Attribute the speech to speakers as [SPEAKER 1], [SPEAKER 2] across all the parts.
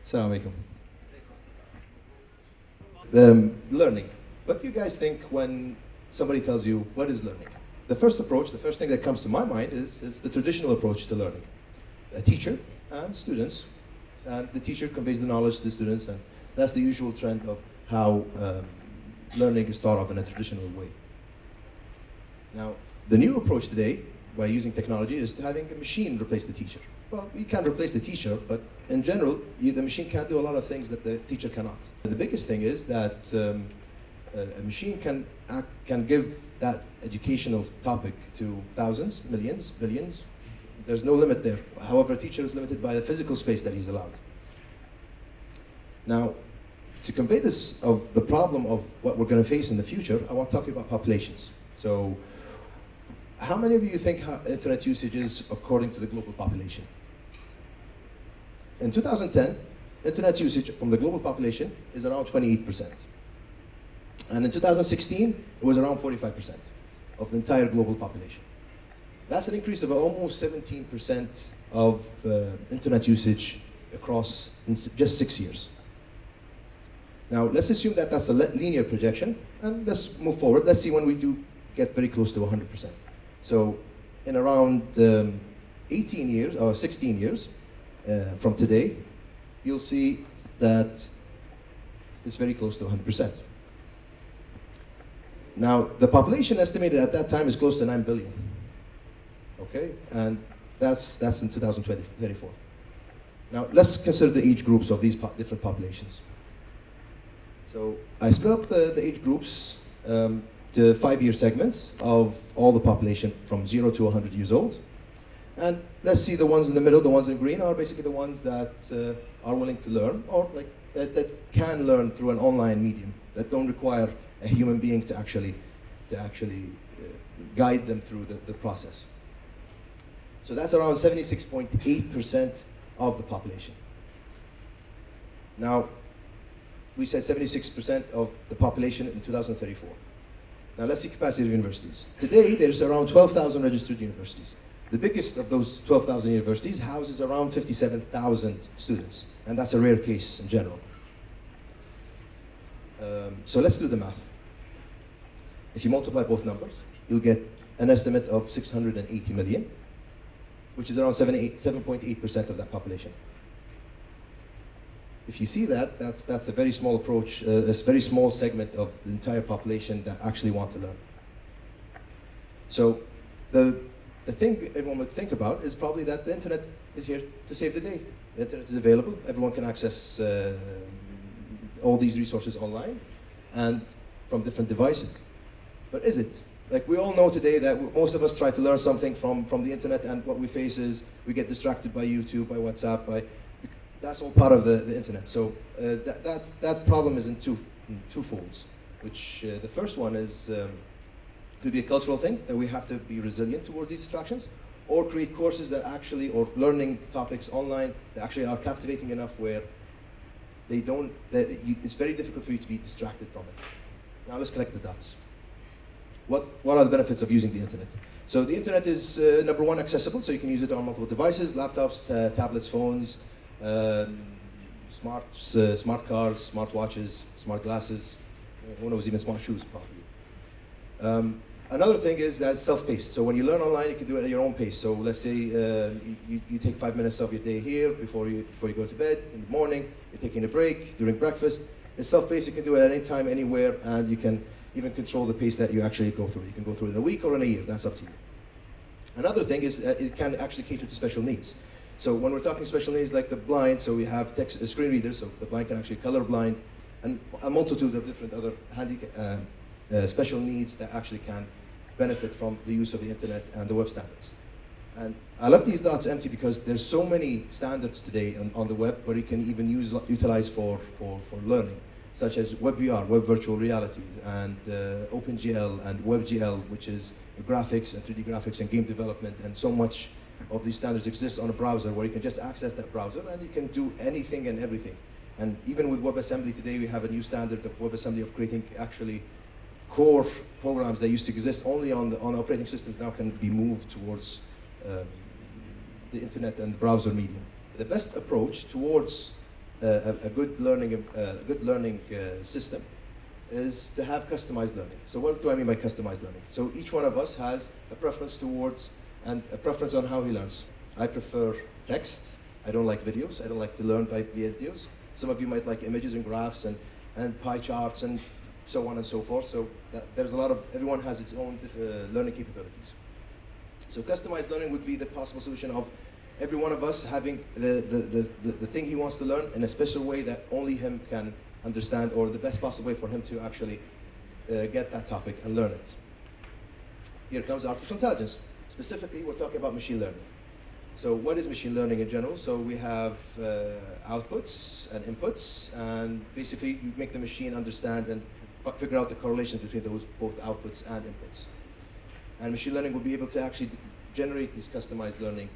[SPEAKER 1] Assalamu alaikum. Learning. What do you guys think when somebody tells you, what is learning? The first thing that comes to my mind is the traditional approach to learning. A teacher and students, and the teacher conveys the knowledge to the students, and that's the usual trend of how learning is thought of in a traditional way. Now, the new approach today, by using technology, is to having a machine replace the teacher. Well, you can replace the teacher, but in general, the machine can't do a lot of things that the teacher cannot. The biggest thing is that a machine can give that educational topic to thousands, millions, billions. There's no limit there. However, a teacher is limited by the physical space that he's allowed. Now, to convey this of the problem of what we're going to face in the future, I want to talk about populations. So, how many of you think internet usage is according to the global population? In 2010, internet usage from the global population is around 28%. And in 2016, it was around 45% of the entire global population. That's an increase of almost 17% of internet usage across in just 6 years. Now, let's assume that that's a linear projection, and let's move forward. Let's see when we do get very close to 100%. So, in around 18 years, or 16 years from today, you'll see that it's very close to 100%. Now, the population estimated at that time is close to 9 billion. Okay, and that's in 2034. Now, let's consider the age groups of these different populations. So, I split up the age groups to 5-year segments of all the population from 0 to 100 years old. And let's see the ones in the middle, the ones in green, are basically the ones that are willing to learn, or that can learn through an online medium, that don't require a human being to actually guide them through the process. So that's around 76.8% of the population. Now, we said 76% of the population in 2034. Now let's see capacity of universities. Today, there's around 12,000 registered universities. The biggest of those 12,000 universities houses around 57,000 students, and that's a rare case in general. So let's do the math. If you multiply both numbers, you'll get an estimate of 680 million, which is around 7.8% of that population. If you see that, that's a very small approach, a very small segment of the entire population that actually want to learn. So the thing everyone would think about is probably that the internet is here to save the day. The internet is available, everyone can access all these resources online and from different devices. But is it? Like, we all know today that most of us try to learn something from the internet, and what we face is we get distracted by YouTube, by WhatsApp, that's all part of the internet. So that problem is in two folds, which the first one is could be a cultural thing, that we have to be resilient towards these distractions, or create courses that actually, or learning topics online that actually are captivating enough where it's very difficult for you to be distracted from it. Now let's connect the dots. What are the benefits of using the internet? So the internet is, number one, accessible, so you can use it on multiple devices, laptops, tablets, phones, smart cars, smart watches, smart glasses, who knows, even smart shoes probably. Another thing is that it's self-paced. So when you learn online, you can do it at your own pace. So let's say you take 5 minutes of your day here before you go to bed in the morning, you're taking a break during breakfast. It's self-paced, you can do it at any time, anywhere, and you can even control the pace that you actually go through. You can go through it in a week or in a year, that's up to you. Another thing is it can actually cater to special needs. So when we're talking special needs like the blind, so we have screen readers, so the blind can actually color blind, and a multitude of different other special needs that actually can benefit from the use of the internet and the web standards. And I left these dots empty because there's so many standards today on the web where you can even utilize for learning, such as WebVR, Web Virtual Reality, and OpenGL and WebGL, which is graphics and 3D graphics and game development, and so much of these standards exist on a browser where you can just access that browser and you can do anything and everything. And even with WebAssembly today, we have a new standard of WebAssembly of creating actually core programs that used to exist only on operating systems now can be moved towards the internet and browser medium. The best approach towards a good learning system is to have customized learning. So what do I mean by customized learning? So each one of us has a preference towards and a preference on how he learns. I prefer text. I don't like videos. I don't like to learn by videos. Some of you might like images and graphs and pie charts and so on and so forth. So there's a lot of, everyone has its own learning capabilities. So customized learning would be the possible solution of every one of us having the thing he wants to learn in a special way that only him can understand, or the best possible way for him to actually get that topic and learn it. Here comes artificial intelligence. Specifically, we're talking about machine learning. So what is machine learning in general? So we have outputs and inputs, and basically you make the machine understand and figure out the correlations between those both outputs and inputs. And machine learning will be able to actually generate this customized learning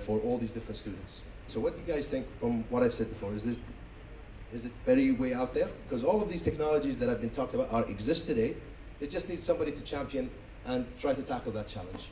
[SPEAKER 1] for all these different students. So what do you guys think from what I've said before? Is it very way out there? Because all of these technologies that have been talked about exist today. It just needs somebody to champion and try to tackle that challenge.